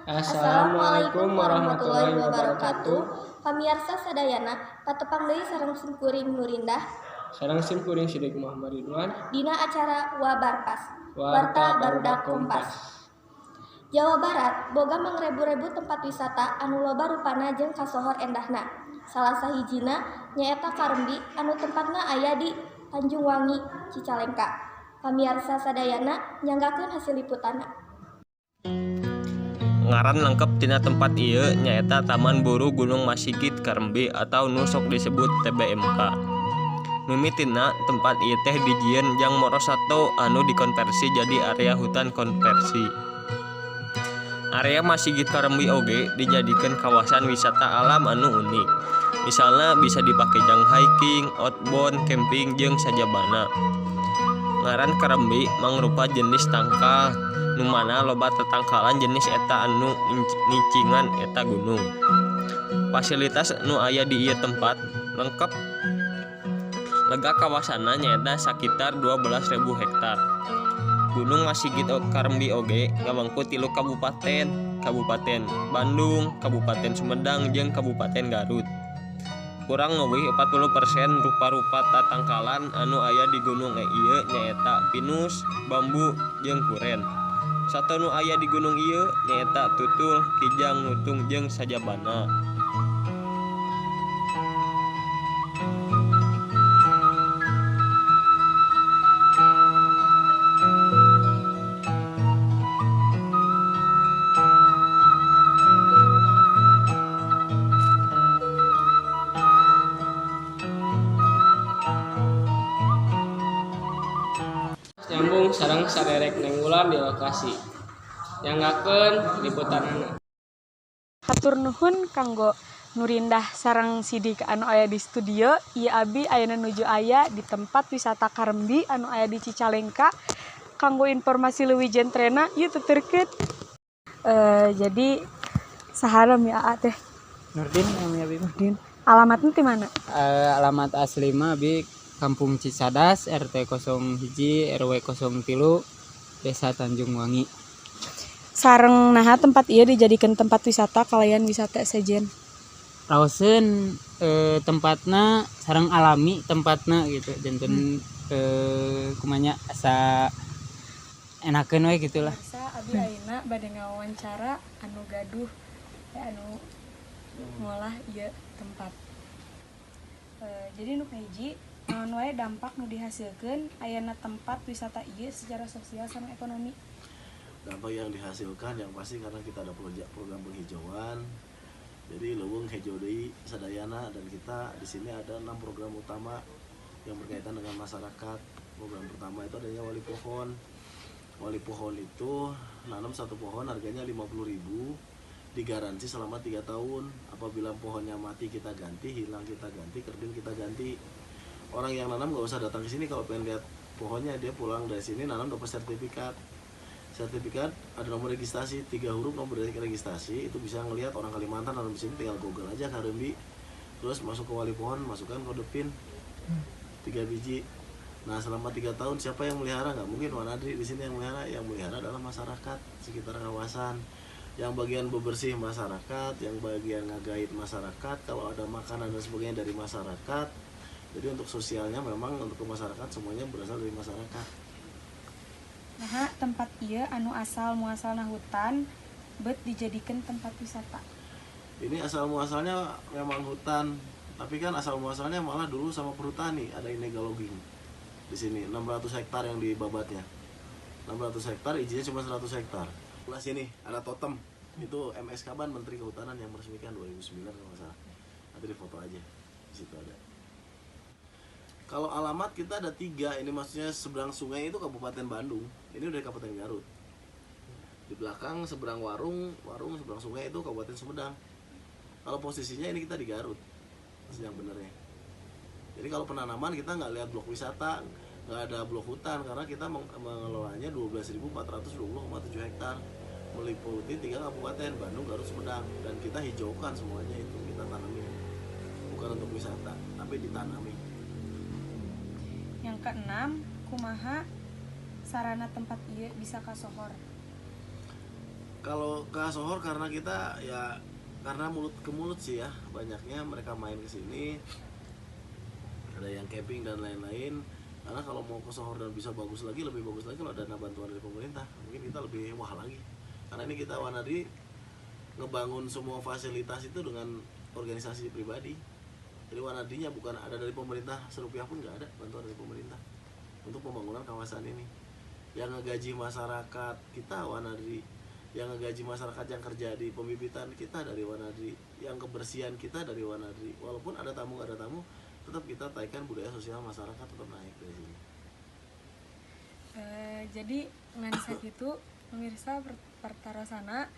Assalamualaikum warahmatullahi wabarakatuh. Pamirsa sadayana, patepang deui sareng simkuring Nurindah sareng simkuring Sidik Muhammad Ridwan dina acara Wabarpas, Warta Barudak Kompas. Jawa Barat boga mangrebu-rebu tempat wisata anu loba rupana jeung kasohor endahna. Salah sahijina nyaeta Karembi anu tempatna aya di Tanjung Wangi, Cicalengka. Pamirsa sadayana nyanggakeun hasil liputanna. Ngaran lengkap tina tempat ieu nyaeta Taman Buru Gunung Masigit Karembi atau nu sok disebut TBMK. Mimitina tempat ieu teh dijieun Jang Moro 1 anu dikonversi jadi area hutan konversi. Area Masigit Karembi oge dijadikeun kawasan wisata alam anu unik. Misalna bisa dipake jang hiking, outbound, camping jeung sajabana. Ngaran Karembi mangrupa jenis tangkal nu mana loba tetangkalan jenis eta anu nicingan eta gunung. Fasilitas nu aya di ieu tempat lengkap. Lega kawasanna nyaeta sakitar 12.000 hektar. Gunung Masigit Karembi oge ngawangku 3 kabupaten, Kabupaten Bandung, Kabupaten Sumedang jeung Kabupaten Garut. Kurang leuwih 40% rupa-rupa tatangkalan anu aya di gunung ieu nyaeta pinus, bambu, jeung kuren. Sato nu aya di gunung ieu nyaeta tutul, kijang, nutung jeung sajabana. Nyambung sareng saderek nenggulan di lokasi. Nyanggakeun liputanana. Hatur nuhun kanggo Nurindah sareng Sidik anu aya di studio. Ieu abi ayeuna nuju aya di tempat wisata Karembi anu aya di Cicalengka. Kanggo informasi leuwih jentrena ieu tuturkeun. Jadi saharem ya Aa teh. Nurdin namanya abi. Nurdin. Alamatnya di mana? Alamat asli mah abi Kampung Cicadas RT 01 RW 03 Desa Tanjung Wangi. Sareng naha tempat ieu dijadikeun tempat wisata kalayan wisata sejen. Raoseun tempatna sareng alami tempatna gitu. Janten kumanya asa enakeun we gitulah. Sa abi ayeuna bade ngawawancara anu gaduh anu ngolah ieu tempat. Jadi nu kahiji naon wae dampak nu dihasilkeun ayana tempat wisata ieu secara sosial sama ekonomi. Dampak yang dihasilkan yang pasti karena kita ada program penghijauan. Jadi leuweung hijau deui sadayana dan kita di sini ada 6 program utama yang berkaitan dengan masyarakat. Program pertama itu adanya wali pohon. Wali pohon itu nanam satu pohon harganya 50.000, digaransi selama 3 tahun. Apabila pohonnya mati kita ganti, hilang kita ganti, kerdil kita ganti. Orang yang nanam nggak usah datang ke sini kalau pengen lihat pohonnya, dia pulang dari sini nanam dapat sertifikat. Sertifikat ada nomor registrasi 3 huruf nomor registrasi, itu bisa ngelihat orang Kalimantan nanam di sini, tinggal Google aja Karembi, terus masuk ke wali pohon, masukkan kode PIN 3 biji. Nah selama 3 tahun siapa yang melihara? Nggak mungkin Wan Adri di sini yang melihara adalah masyarakat sekitar kawasan. Yang bagian bebersih masyarakat, yang bagian ngagait masyarakat, kalau ada makanan dan sebagainya dari masyarakat. Jadi untuk sosialnya memang untuk ke masyarakat semuanya berasal dari masyarakat. Nah, tempat ieu anu asal muasalna hutan bet dijadikeun tempat wisata. Ini asal muasalnya memang hutan, tapi kan asal muasalnya malah dulu sama perhutani, ada illegal logging. Di sini 600 hektar yang dibabatnya. 600 hektar izinnya cuma 100 hektar. Sebelah sini ada totem. Itu MS Kaban Menteri Kehutanan yang meresmikan 2009 kalau nggak salah. Nanti di foto aja. Di situ ada. Kalau alamat kita ada 3, ini maksudnya seberang sungai itu Kabupaten Bandung, ini udah Kabupaten Garut. Di belakang seberang warung seberang sungai itu Kabupaten Sumedang. Kalau posisinya ini kita di Garut, yang benernya. Jadi kalau penanaman kita nggak lihat blok wisata, nggak ada blok hutan, karena kita mengelolanya 12.420,7 hektar, meliputi 3 kabupaten Bandung, Garut, Sumedang, dan kita hijaukan semuanya itu kita tanami, bukan untuk wisata, tapi ditanami. Yang keenam, kumaha sarana tempat ieu bisa kasohor? Kalau ke Sohor karena kita ya karena mulut ke mulut sih ya, banyaknya mereka main ke sini, ada yang camping dan lain-lain. Karena kalau mau ke Sohor dan bisa bagus lagi, lebih bagus lagi kalau ada dana bantuan dari pemerintah, mungkin kita lebih wah lagi. Karena ini kita Wanadri ngebangun semua fasilitas itu dengan organisasi pribadi. Jadi Wanadrinya bukan ada dari pemerintah, serupiah pun nggak ada bantuan dari pemerintah untuk pembangunan kawasan ini. Yang ngegaji masyarakat kita Wanadri, yang ngegaji masyarakat yang kerja di pembibitan kita dari Wanadri, yang kebersihan kita dari Wanadri. Walaupun ada tamu nggak ada tamu, tetap kita taikan budaya sosial masyarakat tetap naik dari sini. Jadi ngan sakitu pemirsa pertarosana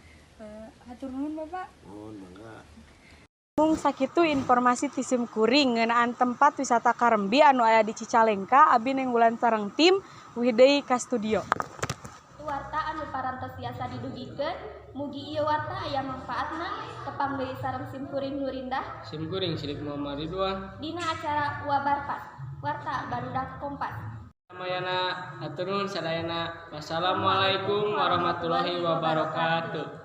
hatur nuhun Bapak. Mohon bangga. Mung sakitu informasi tisim kuring ngeunaan tempat wisata Karembi anu aya di Cicalengka abi nenggulan sareng tim Wideui ka studio. Warta anu parantos tiasa didugikeun mugi ieu warta aya mangfaatna tepang deui sareng sim kuring nu rindah Sim kuring Sidik Muhammad Ridwan. dina acara Wabarkas Warta Barudak Kompas. Ramayana hatur nuhun sadayana. Wassalamualaikum warahmatullahi wabarakatuh.